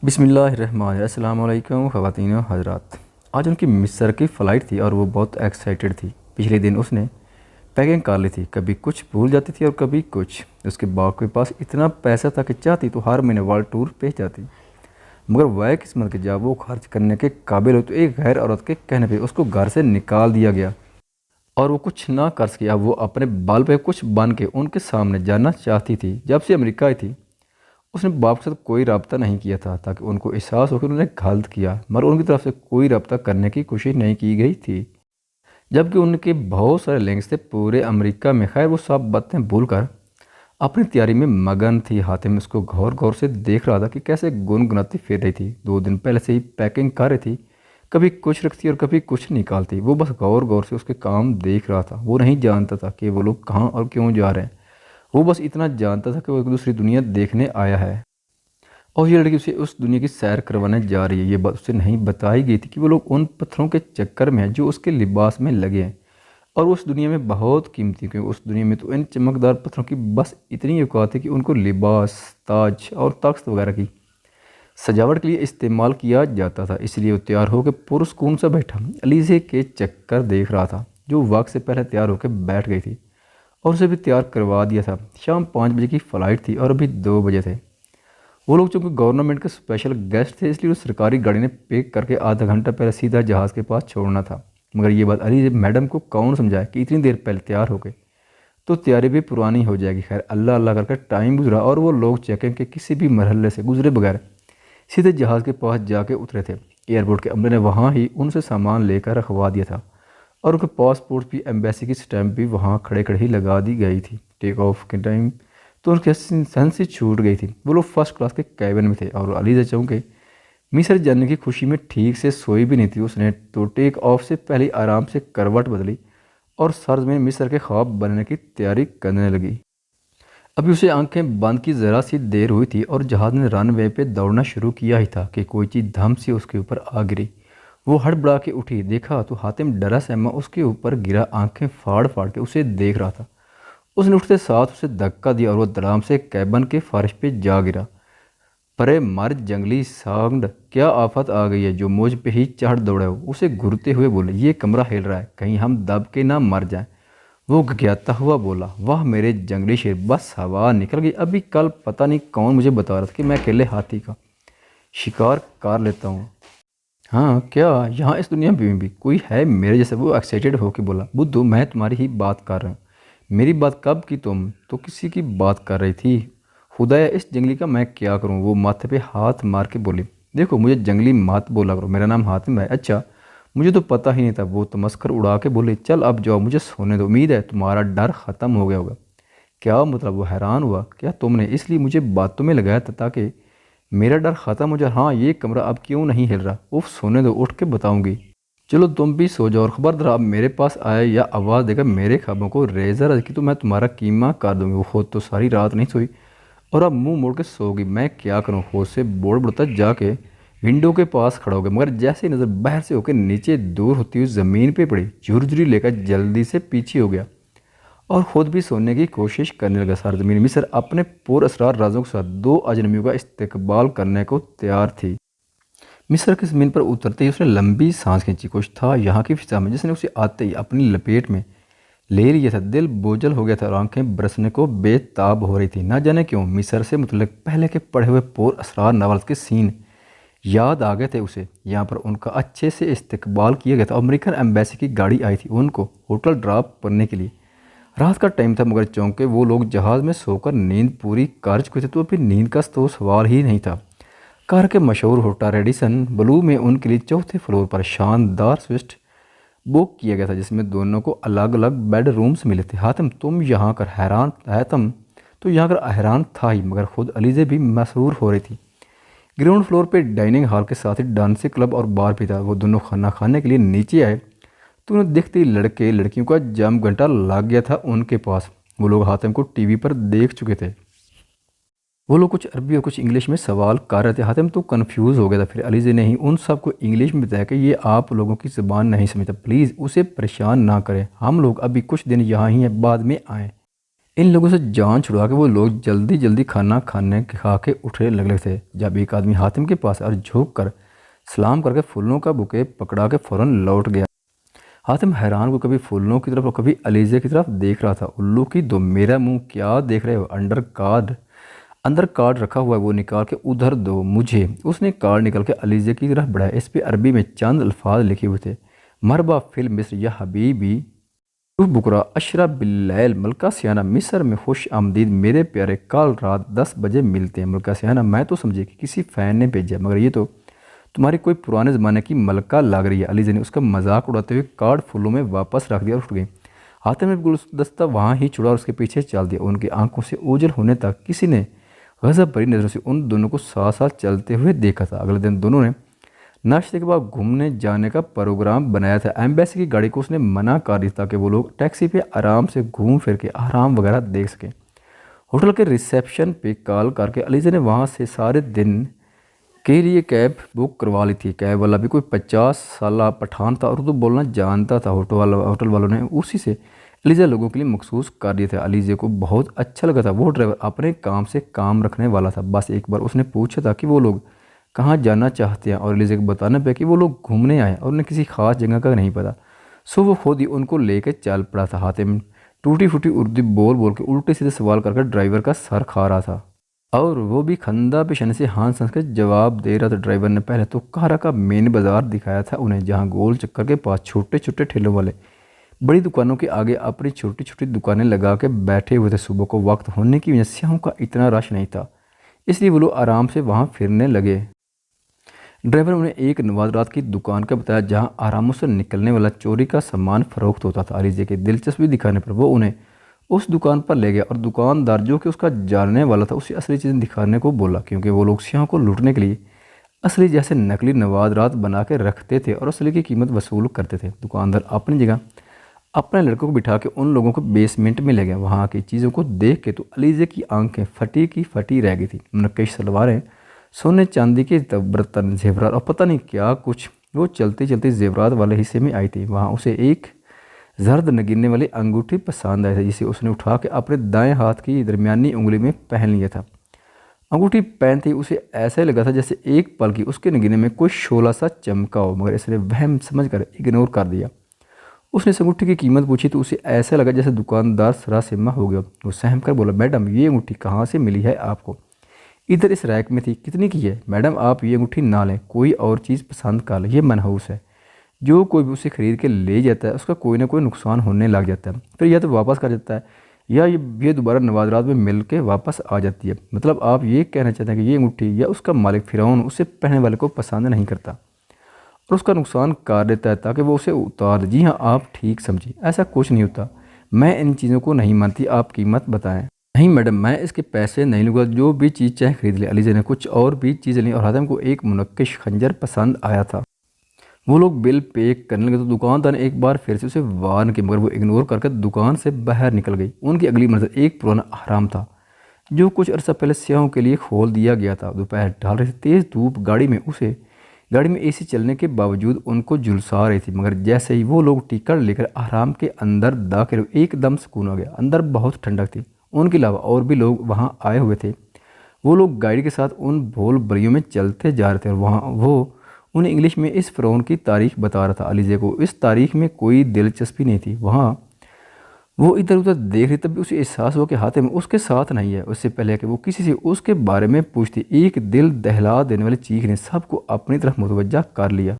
بسم اللہ الرحمن الرحیم۔ السلام علیکم خواتین و حضرات۔ آج ان کی مصر کی فلائٹ تھی اور وہ بہت ایکسائٹڈ تھی۔ پچھلے دن اس نے پیکنگ کر لی تھی، کبھی کچھ بھول جاتی تھی اور کبھی کچھ۔ اس کے باپ کے پاس اتنا پیسہ تھا کہ چاہتی تو ہر مہینے ورلڈ ٹور پہ جاتی، مگر وہ قسمت کہ جب وہ خرچ کرنے کے قابل ہو تو ایک غیر عورت کے کہنے پہ اس کو گھر سے نکال دیا گیا اور وہ کچھ نہ کر سکی۔ اب وہ اپنے بال پہ کچھ بن کے ان کے سامنے جانا چاہتی تھی۔ جب سے امریکہ آئی تھی اس نے باپ کے ساتھ کوئی رابطہ نہیں کیا تھا تاکہ ان کو احساس ہو کہ انہوں نے غلط کیا، مگر ان کی طرف سے کوئی رابطہ کرنے کی کوشش نہیں کی گئی تھی، جبکہ ان کے بہت سارے لنکس تھے پورے امریکہ میں۔ خیر وہ سب باتیں بھول کر اپنی تیاری میں مگن تھی۔ حاتم اس کو غور سے دیکھ رہا تھا کہ کیسے گنگناتی پھر رہی تھی۔ 2 دن پہلے سے ہی پیکنگ کر رہی تھی، کبھی کچھ رکھتی اور کبھی کچھ نکالتی۔ وہ بس غور سے اس کے کام دیکھ رہا تھا۔ وہ نہیں جانتا تھا کہ وہ لوگ کہاں اور کیوں جا رہے ہیں، وہ بس اتنا جانتا تھا کہ وہ ایک دوسری دنیا دیکھنے آیا ہے اور یہ لڑکی اسے اس دنیا کی سیر کروانے جا رہی ہے۔ یہ بات اسے نہیں بتائی گئی تھی کہ وہ لوگ ان پتھروں کے چکر میں ہیں جو اس کے لباس میں لگے ہیں، اور اس دنیا میں بہت قیمتی، کیونکہ اس دنیا میں تو ان چمکدار پتھروں کی بس اتنی اوقات ہے کہ ان کو لباس، تاج اور تخت وغیرہ کی سجاوٹ کے لیے استعمال کیا جاتا تھا۔ اس لیے وہ تیار ہو کے پرسکون سے بیٹھا علیزے کے چکر دیکھ رہا تھا، جو وقت سے پہلے تیار ہو کے بیٹھ گئی تھی اور اسے بھی تیار کروا دیا تھا۔ شام 5 بجے کی فلائٹ تھی اور ابھی 2 بجے تھے۔ وہ لوگ چونکہ گورنمنٹ کے اسپیشل گیسٹ تھے، اس لیے وہ سرکاری گاڑی نے پک کر کے آدھا گھنٹہ پہلے سیدھا جہاز کے پاس چھوڑنا تھا، مگر یہ بات علی میڈم کو کون سمجھائے کہ اتنی دیر پہلے تیار ہو گئے تو تیاری بھی پرانی ہو جائے گی۔ خیر اللہ اللہ کر کے ٹائم گزرا اور وہ لوگ چیکنگ کے کسی بھی مرحلے سے گزرے بغیر سیدھے جہاز کے پاس جا کے اترے تھے۔ ایئرپورٹ کے عملے نے وہاں ہی ان سے سامان لے کر رکھوا دیا تھا اور ان کے پاسپورٹ بھی، ایمبیسی کی سٹیمپ بھی وہاں کھڑے ہی لگا دی گئی تھی۔ ٹیک آف کے ٹائم تو ان کی سینسی چھوٹ گئی تھی۔ وہ لوگ فرسٹ کلاس کے کیبن میں تھے اور علیزہ چونکہ مصر جانے کی خوشی میں ٹھیک سے سوئی بھی نہیں تھی، اس نے تو ٹیک آف سے پہلے آرام سے کروٹ بدلی اور سرزمین مصر کے خواب بننے کی تیاری کرنے لگی۔ ابھی اسے آنکھیں بند کی ذرا سی دیر ہوئی تھی اور جہاز نے رن وے پہ دوڑنا شروع کیا ہی تھا کہ کوئی چیز دھم سے اس کے اوپر آ گری۔ وہ ہڑبڑا کے اٹھی، دیکھا تو حاتم ڈرا سہما اس کے اوپر گرا، آنکھیں پھاڑ کے اسے دیکھ رہا تھا۔ اس نے اٹھتے ساتھ اسے دھکا دیا اور وہ دھڑام سے کیبن کے فرش پہ جا گرا۔ پرے مر جنگلی سانڈ، کیا آفت آ گئی ہے جو مجھ پہ ہی چڑھ دوڑے ہو؟ اسے گھرتے ہوئے بولے، یہ کمرہ ہل رہا ہے، کہیں ہم دب کے نہ مر جائیں۔ وہ گھگیاتا ہوا بولا، واہ میرے جنگلی شیر، بس ہوا نکل گئی۔ ابھی کل پتہ نہیں کون مجھے بتا رہا تھا کہ میں اکیلے ہاتھی کا شکار کر لیتا ہوں۔ ہاں کیا یہاں اس دنیا میں بھی کوئی ہے میرے جیسے؟ وہ ایکسائٹڈ ہو کے بولا، بدھو میں تمہاری ہی بات کر رہا ہوں۔ میری بات کب کی؟ تم تو کسی کی بات کر رہی تھی۔ خدایا اس جنگلی کا میں کیا کروں؟ وہ ماتھے پہ ہاتھ مار کے بولی، دیکھو مجھے جنگلی مت بولا کرو، میرا نام حاتم ہے۔ اچھا مجھے تو پتہ ہی نہیں تھا۔ وہ تمسخر اڑا کے بولے، چل اب جاؤ، مجھے سونے دو، امید ہے تمہارا ڈر ختم ہو گیا ہوگا۔ کیا مطلب؟ وہ حیران ہوا، کیا تم نے اس لیے مجھے باتوں میں لگایا تھا تاکہ میرا ڈر ختم ہو جائے؟ ہاں یہ کمرہ اب کیوں نہیں ہل رہا؟ اف سونے دو، اٹھ کے بتاؤں گی۔ چلو تم بھی سو جاؤ اور خبردار اب میرے پاس آئے یا آواز دے گا میرے خوابوں کو ریزہ رکھ کی تو میں تمہارا قیمہ کر دوں گی۔ وہ خود تو ساری رات نہیں سوئی اور اب منہ موڑ کے سو گئی۔ میں کیا کروں؟ خود سے بڑتا جا کے ونڈو کے پاس کھڑا ہو گیا، مگر جیسے نظر باہر سے ہو کے نیچے دور ہوتی ہوئی زمین پہ پڑی، جھرجھری لے کر جلدی سے پیچھے ہو گیا اور خود بھی سونے کی کوشش کرنے لگا۔ سرزمین مصر اپنے پر اسرار رازوں کے ساتھ 2 اجنبیوں کا استقبال کرنے کو تیار تھی۔ مصر کی زمین پر اترتے ہی اس نے لمبی سانس کھینچی۔ کچھ تھا یہاں کی فضا میں جس نے اسے آتے ہی اپنی لپیٹ میں لے لیا تھا۔ دل بوجھل ہو گیا تھا اور آنکھیں برسنے کو بے تاب ہو رہی تھی۔ نہ جانے کیوں مصر سے متعلق پہلے کے پڑھے ہوئے پر اسرار ناولز کے سین یاد آ گئے تھے اسے۔ یہاں پر ان کا اچھے سے استقبال کیا گیا تھا۔ امریکن ایمبیسی کی گاڑی آئی تھی ان کو ہوٹل ڈراپ کرنے کے لیے۔ رات کا ٹائم تھا مگر چونکہ وہ لوگ جہاز میں سو کر نیند پوری کر چکے تھے تو ابھی نیند کا تو سوال ہی نہیں تھا۔ کار کے مشہور ہوٹل ریڈیسن بلو میں ان کے لیے 4تھے فلور پر شاندار سویٹ بک کیا گیا تھا جس میں دونوں کو الگ الگ بیڈ رومز ملے تھے۔ حاتم تو یہاں کر حیران تھا ہی، مگر خود علیزہ بھی مسحور ہو رہی تھی۔ گراؤنڈ فلور پہ ڈائننگ ہال کے ساتھ ہی ڈانسنگ کلب اور بار بھی تھا۔ وہ دونوں کھانا کھانے کے لیے نیچے آئے تو انہیں دیکھتے ہی لڑکے لڑکیوں کا جم گھنٹہ لگ گیا تھا ان کے پاس۔ وہ لوگ حاتم کو ٹی وی پر دیکھ چکے تھے۔ وہ لوگ کچھ عربی اور کچھ انگلش میں سوال کر رہے تھے۔ حاتم تو کنفیوز ہو گیا تھا۔ پھر علیزہ نے ہی ان سب کو انگلش میں بتایا کہ یہ آپ لوگوں کی زبان نہیں سمجھتا، پلیز اسے پریشان نہ کریں، ہم لوگ ابھی کچھ دن یہاں ہی ہیں، بعد میں آئیں۔ ان لوگوں سے جان چھڑوا کے وہ لوگ جلدی جلدی کھانا کھا کے اٹھنے لگے تھے، جب ایک آدمی حاتم کے پاس اور جھک کر سلام کر کے پھولوں کا بوکے پکڑا کے فوراً لوٹ گیا۔ حاتم حیران کو کبھی پھولوں کی طرف اور کبھی علیزے کی طرف دیکھ رہا تھا۔ الو کی دو، میرا منہ کیا دیکھ رہے ہو؟ اندر کارڈ رکھا ہوا ہے، وہ نکال کے ادھر دو مجھے۔ اس نے کارڈ نکال کے علیزے کی طرف بڑھایا، اس پہ عربی میں چند الفاظ لکھے ہوئے تھے: مرحبا فی مصر یا حبیبی، بکرا اشرا باللیل، ملکہ سیانہ مصر میں خوش آمدید میرے پیارے، کل رات 10 بجے ملتے ہیں۔ ملکہ سیانہ میں تو سمجھے کہ کسی فین نے بھیجا، مگر یہ تو تمہاری کوئی پرانے زمانے کی ملکہ لگ رہی ہے۔ علیزے نے اس کا مذاق اڑاتے ہوئے کارڈ پھولوں میں واپس رکھ دیا اور اٹھ گئی۔ حاتم نے گلدستہ وہاں ہی چھڑا اور اس کے پیچھے چل دیا۔ ان کی آنکھوں سے اوجھل ہونے تک کسی نے غضب بھری نظروں سے ان دونوں کو ساتھ ساتھ چلتے ہوئے دیکھا تھا۔ اگلے دن دونوں نے ناشتے کے بعد گھومنے جانے کا پروگرام بنایا تھا۔ ایمبیسی کی گاڑی کو اس نے منع کر دی تاکہ وہ لوگ ٹیکسی پہ آرام سے گھوم پھر کے آرام وغیرہ دیکھ سکیں۔ ہوٹل کے ریسیپشن پہ کال کر کے علیزے نے وہاں سے سارے دن کے لیے کیب بک کروا لی تھی۔ کیب والا بھی کوئی 50 سالہ پٹھان تھا اور اردو بولنا جانتا تھا۔ ہوٹل والوں نے اسی سے علیزہ لوگوں کے لیے مخصوص کر دیا تھا۔ علیزے کو بہت اچھا لگا تھا، وہ ڈرائیور اپنے کام سے کام رکھنے والا تھا۔ بس ایک بار اس نے پوچھا تھا کہ وہ لوگ کہاں جانا چاہتے ہیں اور علیزے کو بتانا پہ کہ وہ لوگ گھومنے آئے اور انہیں کسی خاص جگہ کا نہیں پتا، سو وہ خود ہی ان کو لے کے چل پڑا تھا۔ حاتم ٹوٹی پھوٹی اردو بول کے الٹے سیدھے سوال کر کے ڈرائیور کا سر کھا رہا تھا اور وہ بھی خندہ پیشانی سے ہانس ہنس کے جواب دے رہا تھا۔ ڈرائیور نے پہلے تو کہرا کا مین بازار دکھایا تھا انہیں، جہاں گول چکر کے پاس چھوٹے چھوٹے ٹھیلوں والے بڑی دکانوں کے آگے اپنی چھوٹی چھوٹی دکانیں لگا کے بیٹھے ہوئے تھے۔ صبح کو وقت ہونے کی وجہ سے سیاحوں کا اتنا رش نہیں تھا، اس لیے وہ لوگ آرام سے وہاں پھرنے لگے۔ ڈرائیور نے انہیں ایک نوادرات کی دکان کا بتایا جہاں آراموں سے نکلنے والا چوری کا سامان فروخت ہوتا تھا۔ علیزے کی دلچسپی دکھانے پر وہ انہیں اس دکان پر لے گیا اور دکاندار جو کہ اس کا جاننے والا تھا اسے اصلی چیزیں دکھانے کو بولا، کیونکہ وہ لوگ سیاحوں کو لوٹنے کے لیے اصلی جیسے نقلی نوادرات بنا کے رکھتے تھے اور اصلی کی قیمت وصول کرتے تھے۔ دکاندار اپنی جگہ اپنے لڑکوں کو بٹھا کے ان لوگوں کو بیسمنٹ میں لے گیا۔ وہاں کی چیزوں کو دیکھ کے تو علیزے کی آنکھیں پھٹی کی پھٹی رہ گئی تھی۔ منقش سلواریں، سونے چاندی کے برتن، زیورات اور پتہ نہیں کیا کچھ۔ وہ چلتی چلتی زیورات والے حصے میں آئی تھی۔ وہاں اسے ایک زرد نگینے والی انگوٹھی پسند آئی تھی جسے اس نے اٹھا کے اپنے دائیں ہاتھ کی درمیانی انگلی میں پہن لیا تھا۔ انگوٹھی پہنتے ہی اسے ایسے لگا تھا جیسے ایک پل کی اس کے نگینے میں کوئی شعلہ سا چمکا ہو، مگر اس نے وہم سمجھ کر اگنور کر دیا۔ اس نے اس انگوٹھی کی قیمت پوچھی تو اسے ایسا لگا جیسے دکاندار سراسیمہ ہو گیا۔ وہ سہم کر بولا، میڈم یہ انگوٹھی کہاں سے ملی ہے آپ کو؟ ادھر اس ریک میں تھی۔ کتنی کی ہے؟ میڈم آپ یہ انگوٹھی نہ لیں، کوئی اور چیز پسند کر لیں، یہ منحوس ہے۔ جو کوئی بھی اسے خرید کے لے جاتا ہے اس کا کوئی نہ کوئی نقصان ہونے لگ جاتا ہے، پھر یا تو واپس کر جاتا ہے یا یہ دوبارہ نوادرات میں مل کے واپس آ جاتی ہے۔ مطلب آپ یہ کہنا چاہتے ہیں کہ یہ انگوٹھی یا اس کا مالک فرعون اسے پہننے والے کو پسند نہیں کرتا اور اس کا نقصان کر دیتا ہے تاکہ وہ اسے اتار دے۔ جی ہاں، آپ ٹھیک سمجھی، ایسا کچھ نہیں ہوتا، میں ان چیزوں کو نہیں مانتی، آپ قیمت بتائیں۔ نہیں میڈم، میں اس کے پیسے نہیں لوں گا، جو بھی چیز چاہے خرید لے۔ علیزے نے کچھ اور بھی چیزیں لیں اور حاتم کو ایک منقش خنجر پسند آیا تھا۔ وہ لوگ بل پے کرنے لگے تو دکاندار نے ایک بار پھر سے اسے وارن کی، مگر وہ اگنور کر کے دکان سے باہر نکل گئی۔ ان کی اگلی منزل ایک پرانا اہرام تھا جو کچھ عرصہ پہلے سیاحوں کے لیے کھول دیا گیا تھا۔ دوپہر ڈھل رہی تھی، تیز دھوپ گاڑی میں اے سی چلنے کے باوجود ان کو جھلسا رہی تھی، مگر جیسے ہی وہ لوگ ٹکٹ لے کر اہرام کے اندر داخل ہوئے ایک دم سکون ہو گیا۔ اندر بہت ٹھنڈک تھی، ان کے علاوہ اور بھی لوگ وہاں آئے ہوئے تھے۔ وہ لوگ گائیڈ کے ساتھ ان بھول بریوں میں چلتے جا رہے تھے اور وہاں وہ انہیں انگلش میں اس فرعون کی تاریخ بتا رہا تھا۔ علیزے کو اس تاریخ میں کوئی دلچسپی نہیں تھی۔ وہاں وہ ادھر ادھر دیکھ رہی، تب بھی اسے احساس ہوا کہ حاتم اس کے ساتھ نہیں ہے۔ اس سے پہلے کہ وہ کسی سے اس کے بارے میں پوچھتی، ایک دل دہلا دینے والی چیخ نے سب کو اپنی طرف متوجہ کر لیا۔